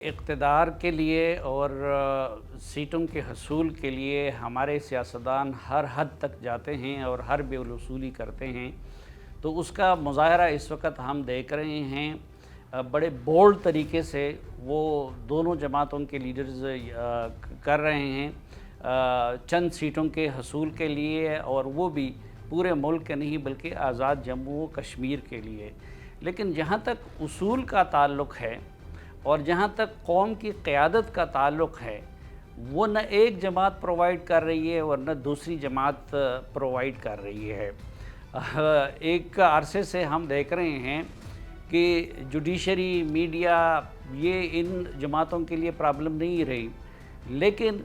اقتدار کے لیے اور سیٹوں کے حصول کے لیے ہمارے سیاستدان ہر حد تک جاتے ہیں اور ہر بے الوصولی کرتے ہیں، تو اس کا مظاہرہ اس وقت ہم دیکھ رہے ہیں۔ بڑے بولڈ طریقے سے وہ دونوں جماعتوں کے لیڈرز کر رہے ہیں چند سیٹوں کے حصول کے لیے، اور وہ بھی پورے ملک کے نہیں بلکہ آزاد جموں و کشمیر کے لیے۔ لیکن جہاں تک اصول کا تعلق ہے اور جہاں تک قوم کی قیادت کا تعلق ہے، وہ نہ ایک جماعت پرووائڈ کر رہی ہے اور نہ دوسری جماعت پرووائڈ کر رہی ہے۔ ایک عرصے سے ہم دیکھ رہے ہیں کہ جوڈیشری، میڈیا یہ ان جماعتوں کے لیے پرابلم نہیں رہی، لیکن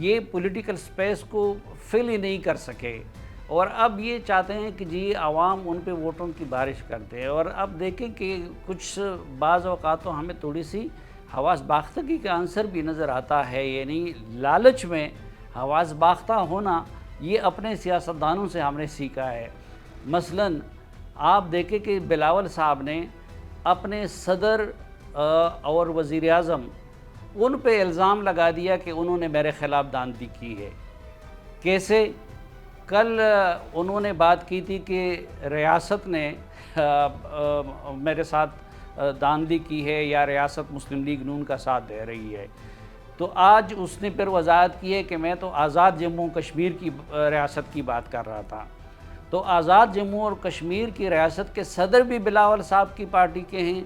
یہ پولیٹیکل سپیس کو فل ہی نہیں کر سکے، اور اب یہ چاہتے ہیں کہ جی عوام ان پہ ووٹوں کی بارش کرتے ہیں۔ اور اب دیکھیں کہ کچھ بعض اوقات تو ہمیں تھوڑی سی حواس باختگی کا عنصر بھی نظر آتا ہے، یعنی لالچ میں حواس باختہ ہونا یہ اپنے سیاستدانوں سے ہم نے سیکھا ہے۔ مثلاً آپ دیکھیں کہ بلاول صاحب نے اپنے صدر اور وزیر اعظم ان پہ الزام لگا دیا کہ انہوں نے میرے خلاف داندلی کی ہے۔ کیسے؟ کل انہوں نے بات کی تھی کہ ریاست نے میرے ساتھ داندلی کی ہے یا ریاست مسلم لیگ نون کا ساتھ دے رہی ہے، تو آج اس نے پھر وضاحت کی ہے کہ میں تو آزاد جموں کشمیر کی ریاست کی بات کر رہا تھا۔ تو آزاد جموں اور کشمیر کی ریاست کے صدر بھی بلاول صاحب کی پارٹی کے ہیں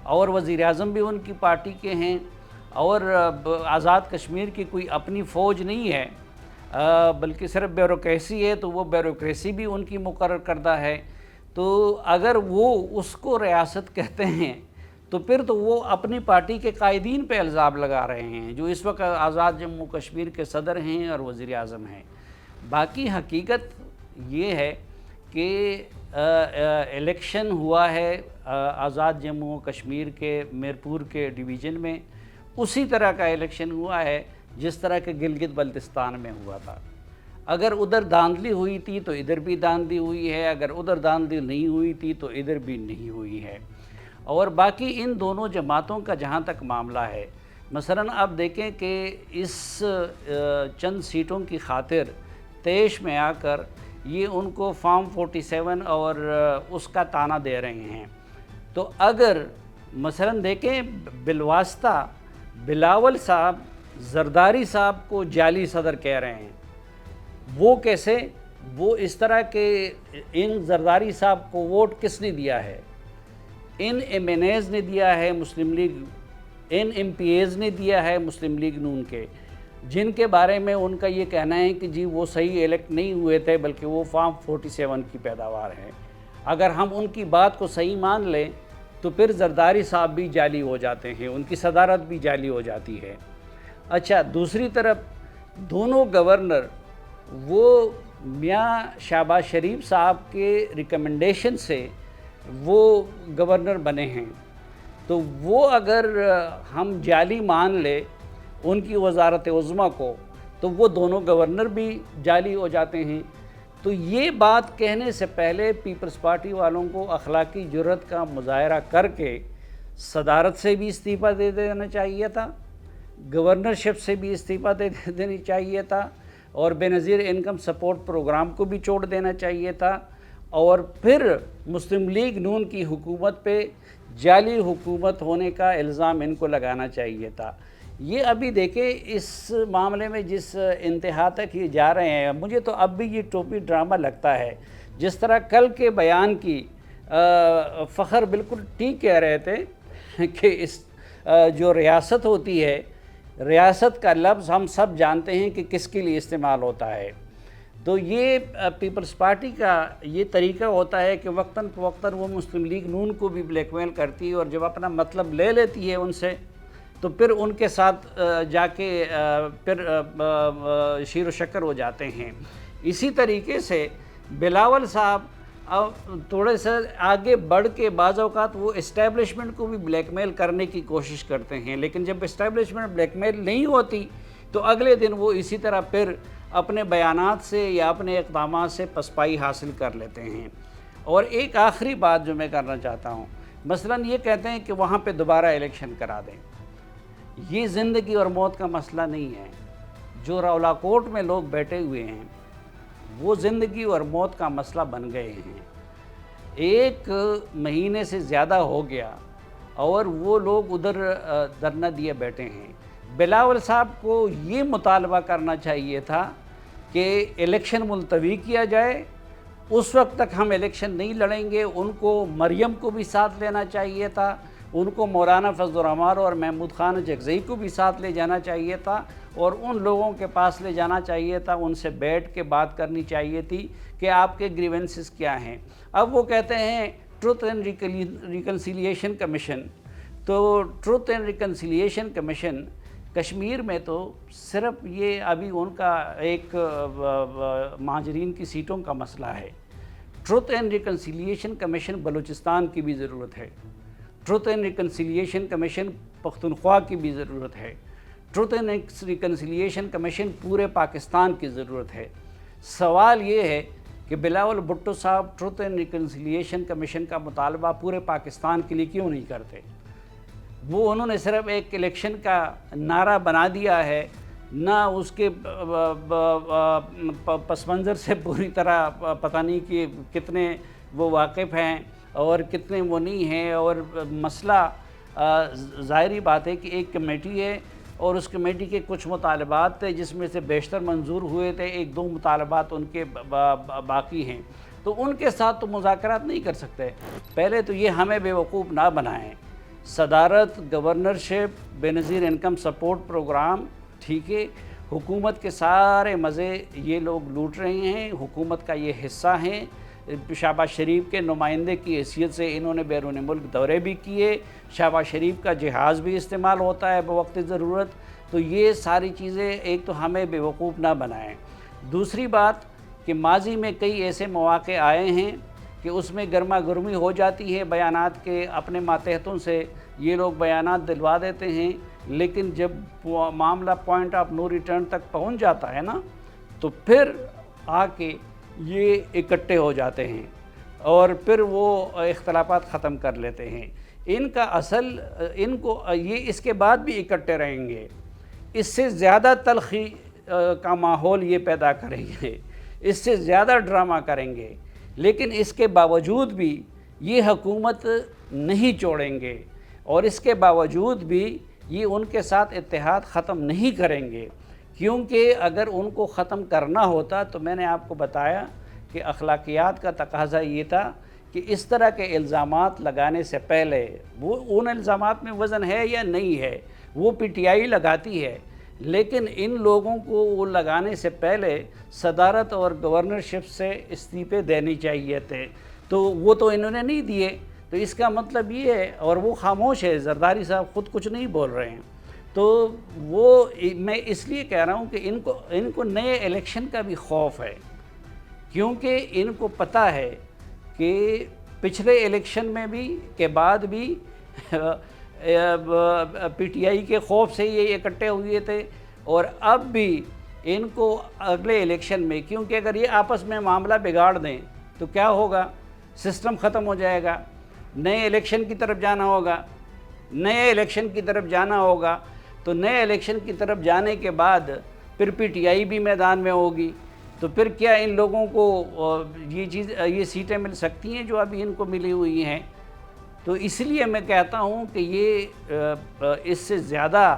اور وزیر اعظم بھی ان کی پارٹی کے ہیں، اور آزاد کشمیر کی کوئی اپنی فوج نہیں ہے بلکہ صرف بیوروکریسی ہے، تو وہ بیوروکریسی بھی ان کی مقرر کردہ ہے۔ تو اگر وہ اس کو ریاست کہتے ہیں تو پھر تو وہ اپنی پارٹی کے قائدین پہ الزام لگا رہے ہیں جو اس وقت آزاد جموں کشمیر کے صدر ہیں اور وزیر اعظم ہیں۔ باقی حقیقت یہ ہے کہ الیکشن ہوا ہے آزاد جموں کشمیر کے میرپور کے ڈویژن میں، اسی طرح کا الیکشن ہوا ہے جس طرح کہ گلگت بلتستان میں ہوا تھا۔ اگر ادھر داندلی ہوئی تھی تو ادھر بھی داندلی ہوئی ہے، اگر ادھر داندلی نہیں ہوئی تھی تو ادھر بھی نہیں ہوئی ہے۔ اور باقی ان دونوں جماعتوں کا جہاں تک معاملہ ہے، مثلاً آپ دیکھیں کہ اس چند سیٹوں کی خاطر طیش میں آ کر یہ ان کو فارم 47 اور اس کا تانا دے رہے ہیں۔ تو اگر مثلاً دیکھیں بالواسطہ بلاول صاحب زرداری صاحب کو جعلی صدر کہہ رہے ہیں، وہ کیسے؟ وہ اس طرح کہ ان زرداری صاحب کو ووٹ کس نے دیا ہے؟ ان ایم این ایز نے دیا ہے مسلم لیگ، ان ایم پی ایز نے دیا ہے مسلم لیگ نون کے، جن کے بارے میں ان کا یہ کہنا ہے کہ جی وہ صحیح الیکٹ نہیں ہوئے تھے بلکہ وہ فارم 47 کی پیداوار ہیں۔ اگر ہم ان کی بات کو صحیح مان لیں تو پھر زرداری صاحب بھی جعلی ہو جاتے ہیں، ان کی صدارت بھی جعلی ہو جاتی ہے۔ اچھا، دوسری طرف دونوں گورنر وہ میاں شہباز شریف صاحب کے ریکمنڈیشن سے وہ گورنر بنے ہیں، تو وہ اگر ہم جعلی مان لیں ان کی وزارت عظمیٰ کو تو وہ دونوں گورنر بھی جعلی ہو جاتے ہیں۔ تو یہ بات کہنے سے پہلے پیپلز پارٹی والوں کو اخلاقی جرات کا مظاہرہ کر کے صدارت سے بھی استعفیٰ دے دینا چاہیے تھا، گورنرشپ سے بھی استعفیٰ دے دینی چاہیے تھا، اور بے نظیر انکم سپورٹ پروگرام کو بھی چھوڑ دینا چاہیے تھا، اور پھر مسلم لیگ نون کی حکومت پہ جعلی حکومت ہونے کا الزام ان کو لگانا چاہیے تھا۔ یہ ابھی دیکھیں اس معاملے میں جس انتہا تک یہ جا رہے ہیں، مجھے تو اب بھی یہ ٹوپی ڈرامہ لگتا ہے۔ جس طرح کل کے بیان کی فخر بالکل ٹھیک کہہ رہے تھے کہ اس جو ریاست ہوتی ہے، ریاست کا لفظ ہم سب جانتے ہیں کہ کس کے لیے استعمال ہوتا ہے۔ تو یہ پیپلز پارٹی کا یہ طریقہ ہوتا ہے کہ وقتاً فوقتاً وہ مسلم لیگ نون کو بھی بلیک میل کرتی ہے، اور جب اپنا مطلب لے لیتی ہے ان سے تو پھر ان کے ساتھ جا کے پھر شیر و شکر ہو جاتے ہیں۔ اسی طریقے سے بلاول صاحب تھوڑے سے آگے بڑھ کے بعض اوقات وہ اسٹیبلشمنٹ کو بھی بلیک میل کرنے کی کوشش کرتے ہیں، لیکن جب اسٹیبلشمنٹ بلیک میل نہیں ہوتی تو اگلے دن وہ اسی طرح پھر اپنے بیانات سے یا اپنے اقدامات سے پسپائی حاصل کر لیتے ہیں۔ اور ایک آخری بات جو میں کرنا چاہتا ہوں، مثلاً یہ کہتے ہیں کہ وہاں پہ دوبارہ الیکشن کرا دیں۔ یہ زندگی اور موت کا مسئلہ نہیں ہے۔ جو رولا کوٹ میں لوگ بیٹھے ہوئے ہیں وہ زندگی اور موت کا مسئلہ بن گئے ہیں۔ 1 مہینے سے زیادہ ہو گیا اور وہ لوگ ادھر دھرنا دیے بیٹھے ہیں۔ بلاول صاحب کو یہ مطالبہ کرنا چاہیے تھا کہ الیکشن ملتوی کیا جائے، اس وقت تک ہم الیکشن نہیں لڑیں گے۔ ان کو مریم کو بھی ساتھ لینا چاہیے تھا، ان کو مولانا فضل الرحمان اور محمود خان جگزئی کو بھی ساتھ لے جانا چاہیے تھا، اور ان لوگوں کے پاس لے جانا چاہیے تھا، ان سے بیٹھ کے بات کرنی چاہیے تھی کہ آپ کے گریونسز کیا ہیں۔ اب وہ کہتے ہیں ٹروتھ اینڈ ریکنسیلیشن کمیشن، تو truth and reconciliation commission Kashmir میں تو صرف یہ ابھی ان کا ایک مہاجرین کی سیٹوں کا مسئلہ ہے۔ Truth and reconciliation commission Balochistan کی بھی ضرورت ہے، truth and reconciliation commission Pakhtunkhwa کی بھی ضرورت ہے، ٹروتھ اینڈ ریکنسیلیشن کمیشن پورے پاکستان کی ضرورت ہے۔ سوال یہ ہے کہ بلاول بھٹو صاحب ٹروتھ اینڈ ریکنسیلیشن کمیشن کا مطالبہ پورے پاکستان کے لیے کیوں نہیں کرتے؟ وہ انہوں نے صرف ایک الیکشن کا نعرہ بنا دیا ہے، نہ اس کے پس منظر سے پوری طرح پتہ نہیں کہ کتنے وہ واقف ہیں اور کتنے وہ نہیں ہیں۔ اور مسئلہ ظاہری بات ہے کہ ایک کمیٹی ہے اور اس کمیٹی کے کچھ مطالبات تھے جس میں سے بیشتر منظور ہوئے تھے، 1-2 مطالبات ان کے باقی ہیں، تو ان کے ساتھ تو مذاکرات نہیں کر سکتے۔ پہلے تو یہ ہمیں بیوقوف نہ بنائیں۔ صدارت، گورنرشپ، بے نظیر انکم سپورٹ پروگرام، ٹھیک ہے، حکومت کے سارے مزے یہ لوگ لوٹ رہے ہیں، حکومت کا یہ حصہ ہیں۔ شہباز شریف کے نمائندے کی حیثیت سے انہوں نے بیرون ملک دورے بھی کیے، شہباز شریف کا جہاز بھی استعمال ہوتا ہے بوقت ضرورت۔ تو یہ ساری چیزیں ایک تو ہمیں بیوقوف نہ بنائیں۔ دوسری بات کہ ماضی میں کئی ایسے مواقع آئے ہیں کہ اس میں گرما گرمی ہو جاتی ہے بیانات کے، اپنے ماتحتوں سے یہ لوگ بیانات دلوا دیتے ہیں، لیکن جب معاملہ پوائنٹ آف نو ریٹرن تک پہنچ جاتا ہے نا، تو پھر آ کے یہ اکٹھے ہو جاتے ہیں اور پھر وہ اختلافات ختم کر لیتے ہیں۔ ان کا اصل ان کو یہ اس کے بعد بھی اکٹھے رہیں گے، اس سے زیادہ تلخی کا ماحول یہ پیدا کریں گے، اس سے زیادہ ڈرامہ کریں گے، لیکن اس کے باوجود بھی یہ حکومت نہیں چھوڑیں گے، اور اس کے باوجود بھی یہ ان کے ساتھ اتحاد ختم نہیں کریں گے، کیونکہ اگر ان کو ختم کرنا ہوتا تو میں نے آپ کو بتایا کہ اخلاقیات کا تقاضا یہ تھا کہ اس طرح کے الزامات لگانے سے پہلے وہ ان الزامات میں وزن ہے یا نہیں ہے وہ پی ٹی آئی لگاتی ہے، لیکن ان لوگوں کو وہ لگانے سے پہلے صدارت اور گورنرشپ سے استعفے دینے چاہیے تھے، تو وہ تو انہوں نے نہیں دیے۔ تو اس کا مطلب یہ ہے، اور وہ خاموش ہے، زرداری صاحب خود کچھ نہیں بول رہے ہیں۔ تو وہ میں اس لیے کہہ رہا ہوں کہ ان کو نئے الیکشن کا بھی خوف ہے، کیونکہ ان کو پتہ ہے کہ پچھلے الیکشن میں بھی کے بعد بھی پی ٹی آئی کے خوف سے یہ اکٹھے ہوئے تھے، اور اب بھی ان کو اگلے الیکشن میں، کیونکہ اگر یہ آپس میں معاملہ بگاڑ دیں تو کیا ہوگا، سسٹم ختم ہو جائے گا، نئے الیکشن کی طرف جانا ہوگا، نئے الیکشن کی طرف جانا ہوگا، تو نئے الیکشن کی طرف جانے کے بعد پھر پی ٹی آئی بھی میدان میں ہوگی، تو پھر کیا ان لوگوں کو یہ سیٹیں مل سکتی ہیں جو ابھی ان کو ملی ہوئی ہیں؟ تو اس لیے میں کہتا ہوں کہ یہ اس سے زیادہ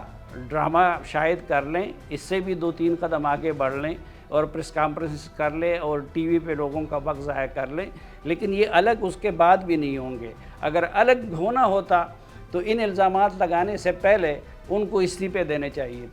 ڈرامہ شاید کر لیں، اس سے بھی 2-3 قدم آگے بڑھ لیں اور پریس کانفرنس کر لیں اور ٹی وی پہ لوگوں کا وقت ضائع کر لیں، لیکن یہ الگ اس کے بعد بھی نہیں ہوں گے۔ اگر الگ ہونا ہوتا تو ان الزامات لگانے سے پہلے ان کو استعفے دینے چاہیے تھے۔